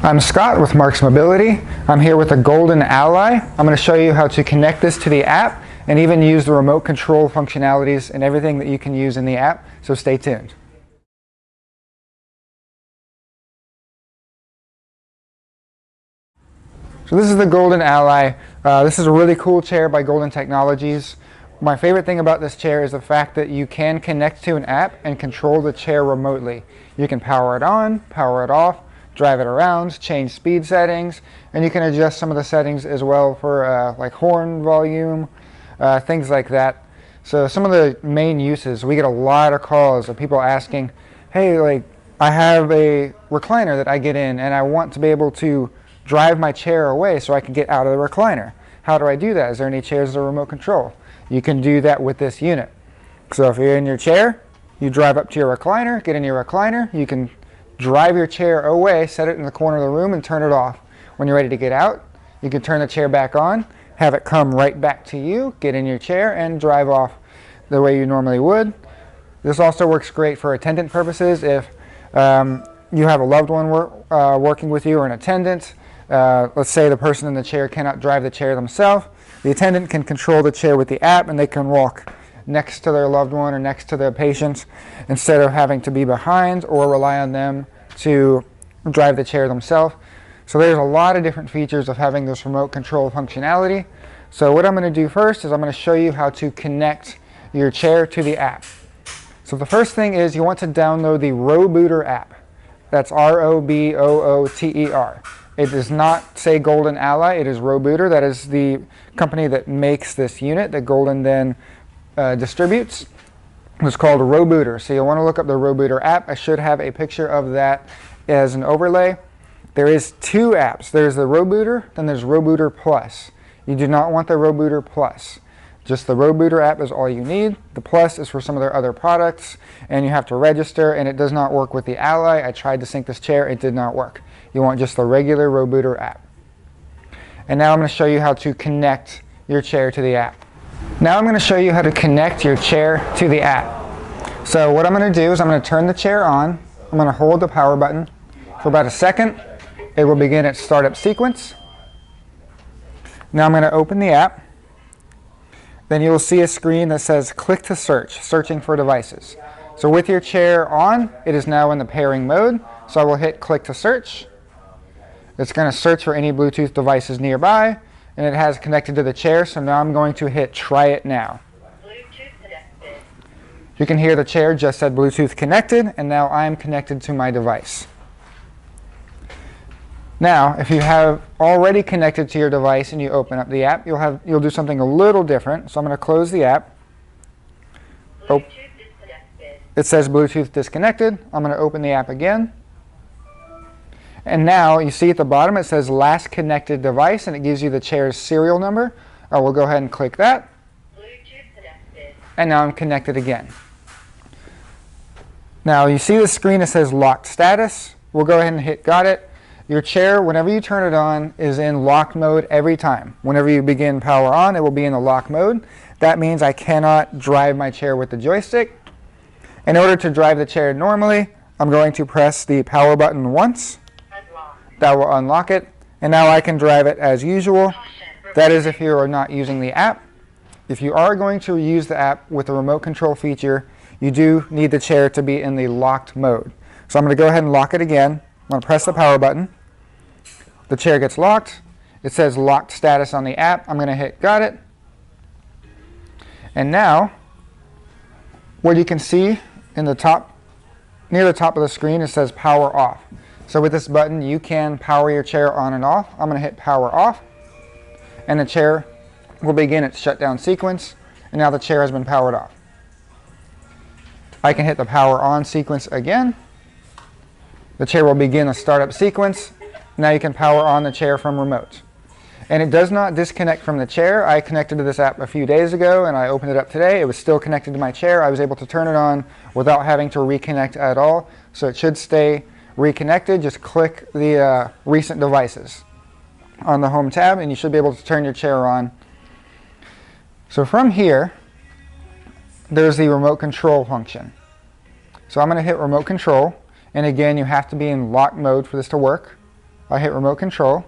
I'm Scott with Marc's Mobility. I'm here with a golden ally. I'm going to show you how to connect this to the app and even use the remote control functionalities and everything that you can use in the app, so stay tuned. So this is the Golden Ally. This is a really cool chair by Golden Technologies. My favorite thing about this chair is the fact that you can connect to an app and control the chair remotely. You can power it on, power it off, drive it around, change speed settings, and you can adjust some of the settings as well for like horn volume, things like that. So some of the main uses, we get a lot of calls of people asking, hey, like I have a recliner that I get in and I want to be able to drive my chair away so I can get out of the recliner. How do I do that? Is there any chairs that are remote control? You can do that with this unit. So if you're in your chair, you drive up to your recliner, get in your recliner, you can drive your chair away, set it in the corner of the room and turn it off. When you're ready to get out, you can turn the chair back on, have it come right back to you, get in your chair and drive off the way you normally would. This also works great for attendant purposes. If you have a loved one working with you or an attendant, let's say the person in the chair cannot drive the chair themselves, the attendant can control the chair with the app and they can walk next to their loved one or next to their patient instead of having to be behind or rely on them to drive the chair themselves. So there's a lot of different features of having this remote control functionality. So what I'm going to do first is I'm going to show you how to connect your chair to the app. So the first thing is you want to download the Robooter app. That's R-O-B-O-O-T-E-R. It does not say Golden Ally, it is Robooter. That is the company that makes this unit that Golden then distributes. It's called Robooter. So you'll want to look up the Robooter app. I should have a picture of that as an overlay. There is two apps. There's the Robooter, then there's Robooter Plus. You do not want the Robooter Plus. Just the Robooter app is all you need. The Plus is for some of their other products, and you have to register, and it does not work with the Ally. I tried to sync this chair, it did not work. You want just the regular Robooter app. And now I'm going to show you how to connect your chair to the app. Now I'm going to show you how to connect your chair to the app. So what I'm going to do is I'm going to turn the chair on. I'm going to hold the power button for about a second. It will begin its startup sequence. Now I'm going to open the app. Then you will see a screen that says click to search, searching for devices. So with your chair on, it is now in the pairing mode. So I will hit click to search. It's going to search for any Bluetooth devices nearby, and it has connected to the chair. So now I'm going to hit try it now. You can hear the chair just said Bluetooth connected, and now I'm connected to my device. Now, if you have already connected to your device and you open up the app, you'll do something a little different. So I'm going to close the app. Oh, it says Bluetooth disconnected. I'm going to open the app again. And now you see at the bottom it says last connected device, and it gives you the chair's serial number. I will go ahead and click that. And now I'm connected again. Now you see the screen that says locked status. We'll go ahead and hit got it. Your chair, whenever you turn it on, is in lock mode every time. Whenever you begin power on, it will be in the lock mode. That means I cannot drive my chair with the joystick. In order to drive the chair normally, I'm going to press the power button once. That will unlock it. And now I can drive it as usual. That is if you are not using the app. If you are going to use the app with the remote control feature, you do need the chair to be in the locked mode. So I'm going to go ahead and lock it again. I'm going to press the power button. The chair gets locked. It says locked status on the app. I'm going to hit got it. And now, what you can see in the top, near the top of the screen, it says power off. So with this button, you can power your chair on and off. I'm going to hit power off, and the chair will begin its shutdown sequence. And now the chair has been powered off. I can hit the power on sequence again. The chair will begin a startup sequence. Now you can power on the chair from remote. And it does not disconnect from the chair. I connected to this app a few days ago and I opened it up today. It was still connected to my chair. I was able to turn it on without having to reconnect at all. So it should stay reconnected. Just click the recent devices on the home tab and you should be able to turn your chair on. So from here, there's the remote control function. So I'm going to hit remote control. And again, you have to be in lock mode for this to work. I hit remote control,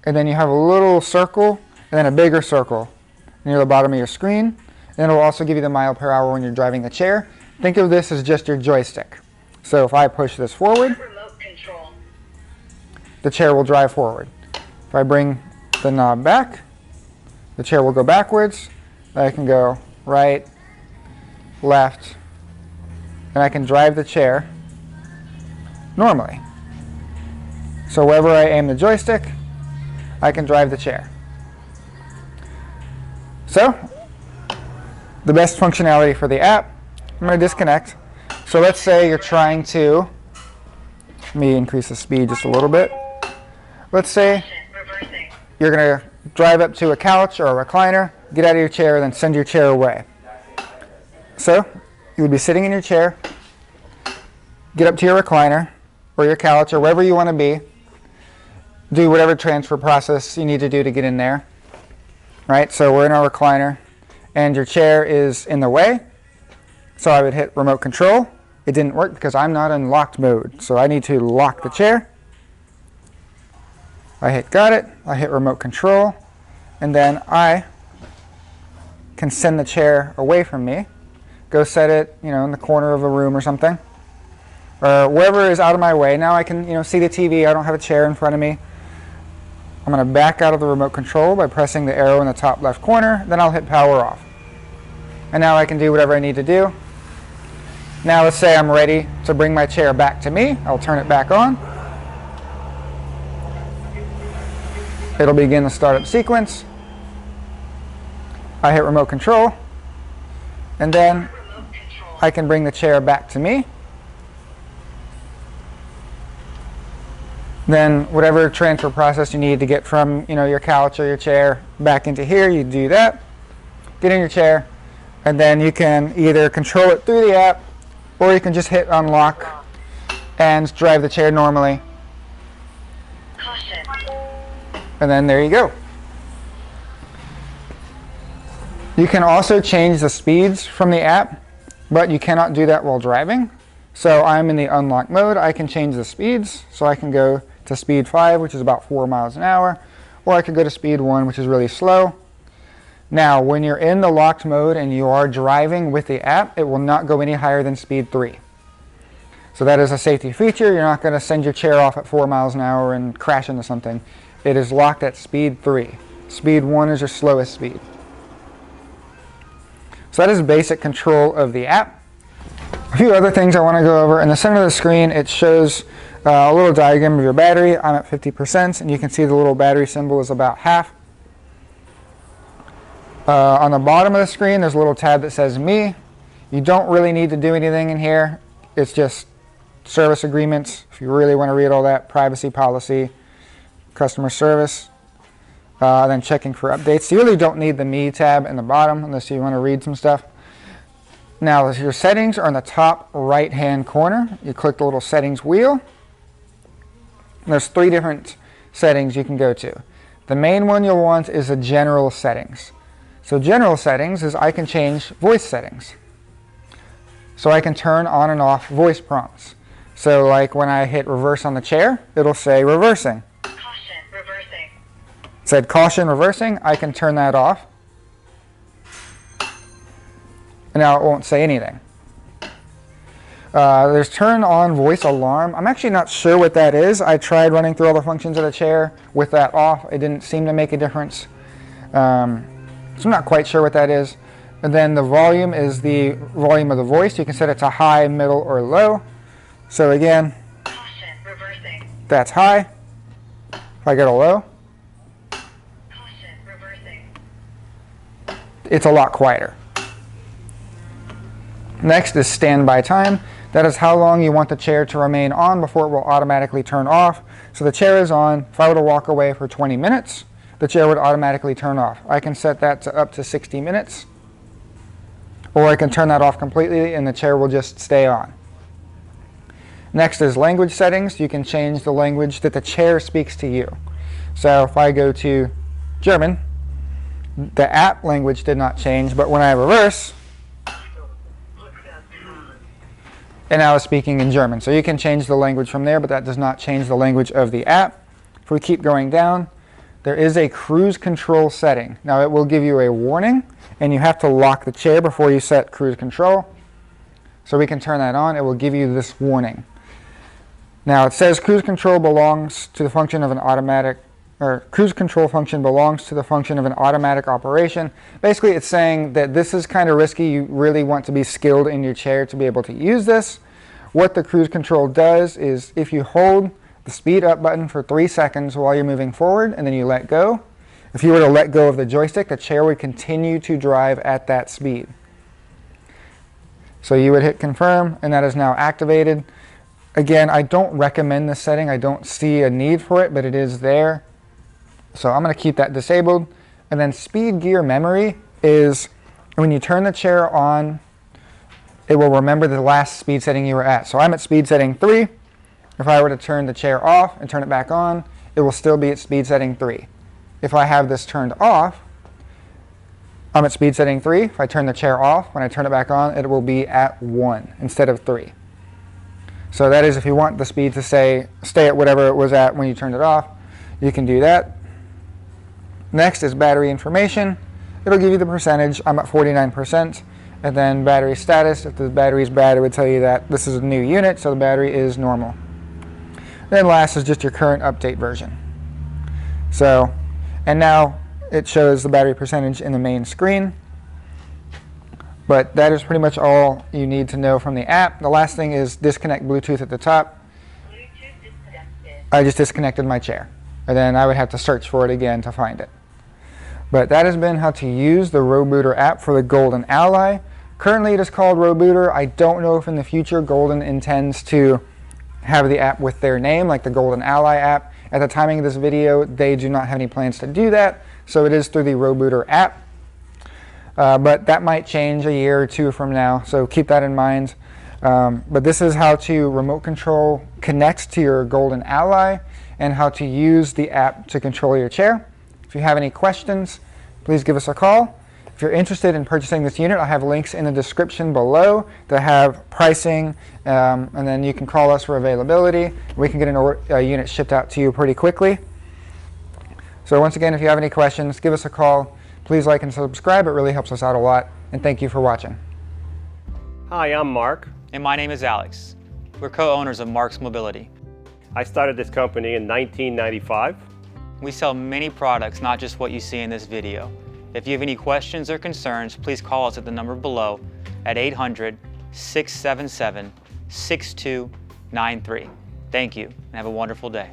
and then you have a little circle and then a bigger circle near the bottom of your screen. And it'll also give you the mile per hour when you're driving the chair. Think of this as just your joystick. So if I push this forward, the chair will drive forward. If I bring the knob back, the chair will go backwards. I can go right, left, and I can drive the chair normally. So wherever I aim the joystick, I can drive the chair. So, the best functionality for the app, I'm going to disconnect. So let's say you're trying to, let me increase the speed just a little bit. Let's say you're going to drive up to a couch or a recliner, get out of your chair, then send your chair away. So, you would be sitting in your chair, get up to your recliner or your couch or wherever you want to be, do whatever transfer process you need to do to get in there. Right, so we're in our recliner and your chair is in the way. So I would hit remote control. It didn't work because I'm not in locked mode. So I need to lock the chair. I hit got it, I hit remote control, and then I can send the chair away from me. Go set it, in the corner of a room or something. Or wherever is out of my way. Now I can, see the TV. I don't have a chair in front of me. I'm going to back out of the remote control by pressing the arrow in the top left corner. Then I'll hit power off. And now I can do whatever I need to do. Now let's say I'm ready to bring my chair back to me. I'll turn it back on. It'll begin the startup sequence. I hit remote control. And then I can bring the chair back to me. Then whatever transfer process you need to get from your couch or your chair back into here, you do that. Get in your chair, and then you can either control it through the app, or you can just hit unlock and drive the chair normally. And then there you go. You can also change the speeds from the app, but you cannot do that while driving. So I'm in the unlock mode. I can change the speeds, so I can go to speed 5, which is about 4 miles an hour, or I could go to speed 1, which is really slow. Now, when you're in the locked mode and you are driving with the app, it will not go any higher than speed 3. So that is a safety feature. You're not going to send your chair off at 4 miles an hour and crash into something. It is locked at speed 3. Speed 1 is your slowest speed. So that is basic control of the app. A few other things I want to go over. In the center of the screen, it shows a little diagram of your battery. I'm at 50%, and you can see the little battery symbol is about half. On the bottom of the screen, there's a little tab that says Me. You don't really need to do anything in here. It's just service agreements. If you really want to read all that, privacy policy, customer service, then checking for updates. You really don't need the Me tab in the bottom unless you want to read some stuff. Now, your settings are in the top right-hand corner. You click the little settings wheel. There's 3 different settings you can go to. The main one you'll want is the general settings. So general settings is I can change voice settings. So I can turn on and off voice prompts. So like when I hit reverse on the chair, it'll say reversing. Caution, reversing. It said caution reversing. I can turn that off. And now it won't say anything. There's turn on voice alarm. I'm actually not sure what that is. I tried running through all the functions of the chair with that off. It didn't seem to make a difference. So I'm not quite sure what that is. And then the volume is the volume of the voice. You can set it to high, middle, or low. So again, Caution, reversing. that's high. If I go to low, Caution, reversing. it's a lot quieter. Next is standby time. That is how long you want the chair to remain on before it will automatically turn off. So the chair is on. If I were to walk away for 20 minutes, the chair would automatically turn off. I can set that to up to 60 minutes. Or I can turn that off completely and the chair will just stay on. Next is language settings. You can change the language that the chair speaks to you. So if I go to German, the app language did not change, but when I reverse, and now it's speaking in German. So you can change the language from there, but that does not change the language of the app. If we keep going down, there is a cruise control setting. Now it will give you a warning, and you have to lock the chair before you set cruise control. So we can turn that on. It will give you this warning. Now it says cruise control belongs to the function of an automatic, or cruise control function belongs to the function of an automatic operation. Basically it's saying that this is kind of risky. You really want to be skilled in your chair to be able to use this. What the cruise control does is if you hold the speed up button for 3 seconds while you're moving forward and then you let go, if you were to let go of the joystick, the chair would continue to drive at that speed. So you would hit confirm, and that is now activated. Again, I don't recommend this setting. I don't see a need for it, but it is there. So I'm going to keep that disabled. And then speed gear memory is when you turn the chair on, it will remember the last speed setting you were at. So I'm at speed setting 3. If I were to turn the chair off and turn it back on, it will still be at speed setting 3. If I have this turned off, I'm at speed setting 3. If I turn the chair off, when I turn it back on, it will be at 1 instead of 3. So that is if you want the speed to stay at whatever it was at when you turned it off, you can do that. Next is battery information. It'll give you the percentage. I'm at 49%. And then battery status. If the battery is bad, it would tell you that this is a new unit, so the battery is normal. Then last is just your current update version. So, and now it shows the battery percentage in the main screen. But that is pretty much all you need to know from the app. The last thing is disconnect Bluetooth at the top. Bluetooth disconnected. I just disconnected my chair. And then I would have to search for it again to find it. But that has been how to use the Robooter app for the Golden Ally. Currently it is called Robooter. I don't know if in the future Golden intends to have the app with their name, like the Golden Ally app. At the timing of this video, they do not have any plans to do that. So it is through the Robooter app. But that might change a year or two from now, so keep that in mind. But this is how to remote control connect to your Golden Ally and how to use the app to control your chair. If you have any questions, please give us a call. If you're interested in purchasing this unit, I have links in the description below that have pricing, and then you can call us for availability. We can get a unit shipped out to you pretty quickly. So once again, if you have any questions, give us a call. Please like and subscribe. It really helps us out a lot. And thank you for watching. Hi, I'm Mark. And my name is Alex. We're co-owners of Marc's Mobility. I started this company in 1995. We sell many products, not just what you see in this video. If you have any questions or concerns, please call us at the number below at 800-677-6293. Thank you, and have a wonderful day.